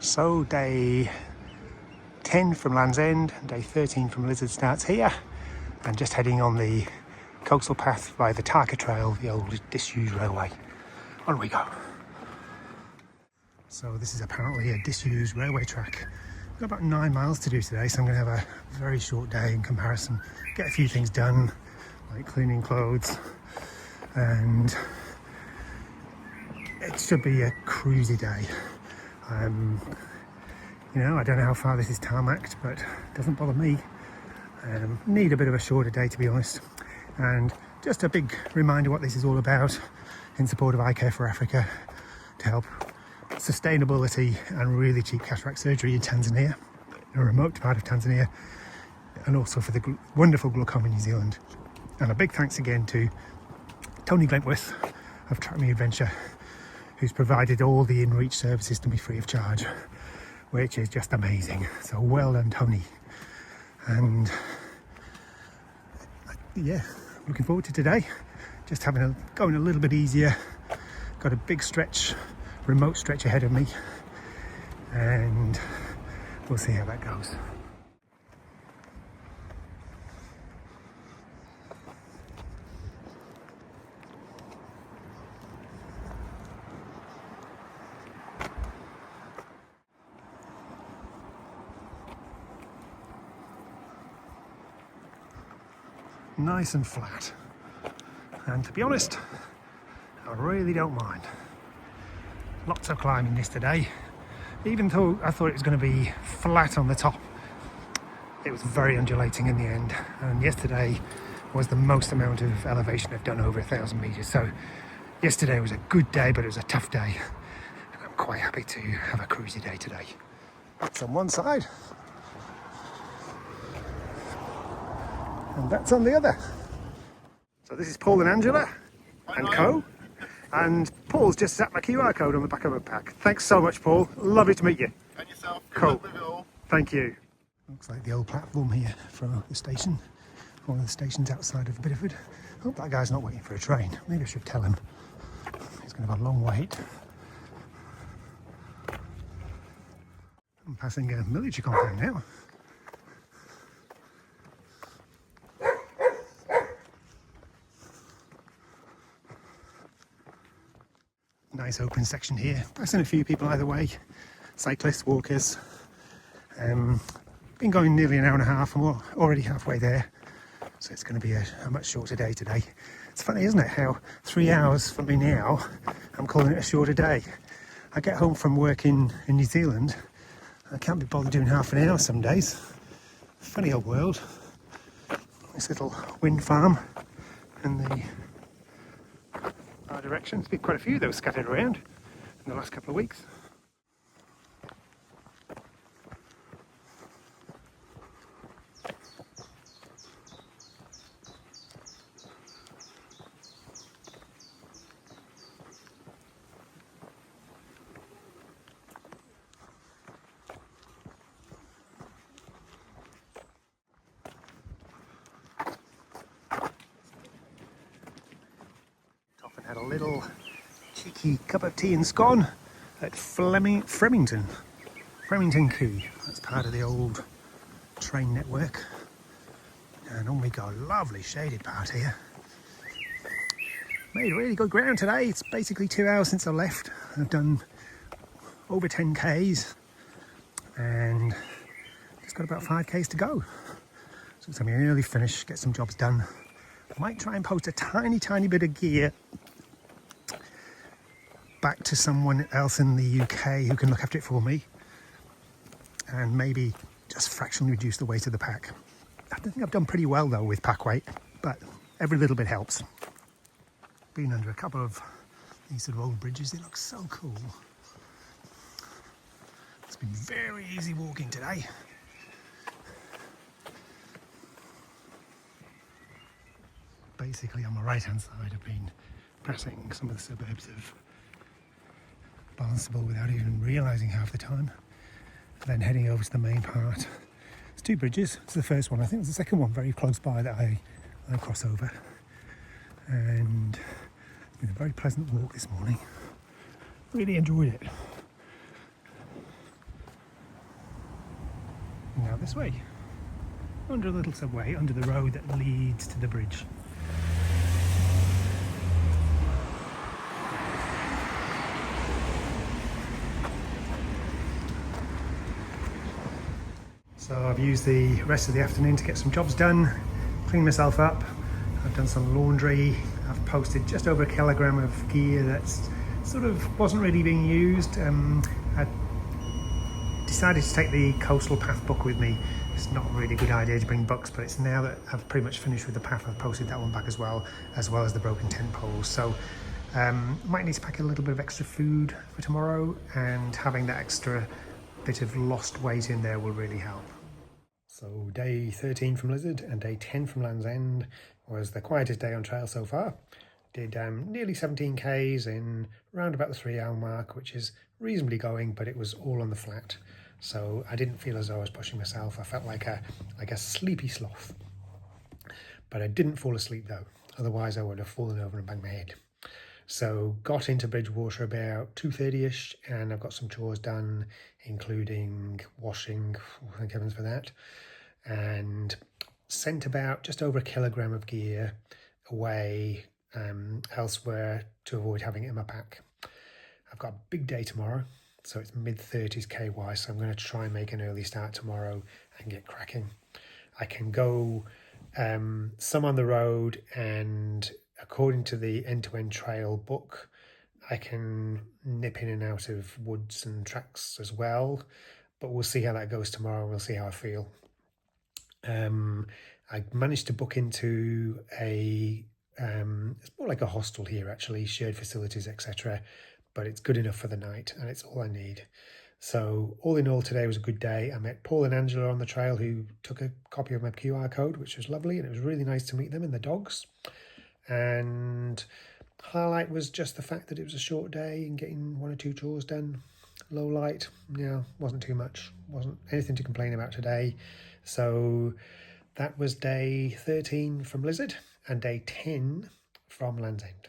So day 10 from Land's End, day 13 from Lizard starts here, and just heading on the coastal path via the Tarka Trail, the old disused railway. On we go. So this is apparently a disused railway track. I've got about 9 miles to do today, so I'm going to have a very short day in comparison. Get a few things done, like cleaning clothes, and it should be a cruisy day. You know, I don't know how far this is tarmacked, but it doesn't bother me. Need a bit of a shorter day, to be honest. And just a big reminder what this is all about, in support of Eye Care for Africa, to help sustainability and really cheap cataract surgery in Tanzania, a remote part of Tanzania, and also for the wonderful Glaucoma New Zealand. And a big thanks again to Tony Glentworth of Track Me Adventure, who's provided all the in-reach services to me free of charge, which is just amazing. So well done, Tony. And yeah, looking forward to today. Just going a little bit easier. Got a big stretch, remote stretch ahead of me, and we'll see how that goes. Nice and flat, and to be honest, I really don't mind. Lots of climbing yesterday, even though I thought it was going to be flat on the top. It was very undulating in the end, and yesterday was the most amount of elevation I've done, over 1,000 meters. So yesterday was a good day, but it was a tough day, and I'm quite happy to have a cruisy day today. That's on one side, and that's on the other. So this is Paul and Angela and co, and Paul's just set my QR code on the back of my pack. Thanks so much, Paul. Lovely to meet you. And yourself. Cool. Thank you. Looks like the old platform here for the station, one of the stations outside of Bideford. I hope that guy's not waiting for a train. Maybe I should tell him. He's going to have a long wait. I'm passing a military compound now. Nice open section here, passing a few people either way, cyclists, walkers. Been going nearly an hour and a half, and we're already halfway there, so it's going to be a much shorter day today. It's funny, isn't it, how 3 hours from me now, I'm calling it a shorter day. I get home from work in New Zealand, I can't be bothered doing half an hour some days. Funny old world. This little wind farm in the direction. There's been quite a few of those scattered around in the last couple of weeks. Had a little cheeky cup of tea and scone at Fremington Quay. That's part of the old train network. And on we go. Lovely shaded part here. Made really good ground today. It's basically 2 hours since I left. I've done over 10 Ks and just got about 5 Ks to go. So it's going to be an early finish, get some jobs done. I might try and post a tiny bit of gear back to someone else in the UK who can look after it for me, and maybe just fractionally reduce the weight of the pack. I think I've done pretty well though with pack weight, but every little bit helps. Been under a couple of these sort of old bridges, they look so cool. It's been very easy walking today. Basically on my right hand side I've been passing some of the suburbs of Barnstaple without even realising half the time, and then heading over to the main part. It's 2 bridges. It's the first one. I think there's a second one very close by that I cross over, and it's been a very pleasant walk this morning. Really enjoyed it. Now this way, under a little subway, under the road that leads to the bridge. So I've used the rest of the afternoon to get some jobs done, clean myself up. I've done some laundry. I've posted just over 1 kilogram of gear that's sort of wasn't really being used. I decided to take the coastal path book with me. It's not really a good idea to bring books, but it's now that I've pretty much finished with the path, I've posted that one back as well as the broken tent poles. So might need to pack a little bit of extra food for tomorrow, and having that extra bit of lost weight in there will really help. So day 13 from Lizard and day 10 from Land's End was the quietest day on trail so far. Did nearly 17 Ks in around about the 3-hour mark, which is reasonably going, but it was all on the flat. So I didn't feel as though I was pushing myself. I felt like a sleepy sloth. But I didn't fall asleep though. Otherwise I would have fallen over and banged my head. So got into Bridgewater about 2:30ish, and I've got some chores done, including washing, thank heavens for that, and sent about just over 1 kilogram of gear away elsewhere to avoid having it in my pack. I've got a big day tomorrow, so it's mid-30s KY, so I'm going to try and make an early start tomorrow and get cracking. I can go some on the road, and according to the end-to-end trail book, I can nip in and out of woods and tracks as well, but we'll see how that goes tomorrow. We'll see how I feel. I managed to book into it's more like a hostel here actually, shared facilities, etc., but it's good enough for the night and it's all I need. So all in all, today was a good day. I met Paul and Angela on the trail, who took a copy of my QR code, which was lovely, and it was really nice to meet them and the dogs. And highlight was just the fact that it was a short day and getting 1 or 2 chores done. Low light, yeah, wasn't too much, wasn't anything to complain about today. So that was day 13 from Lizard and day 10 from Land's End.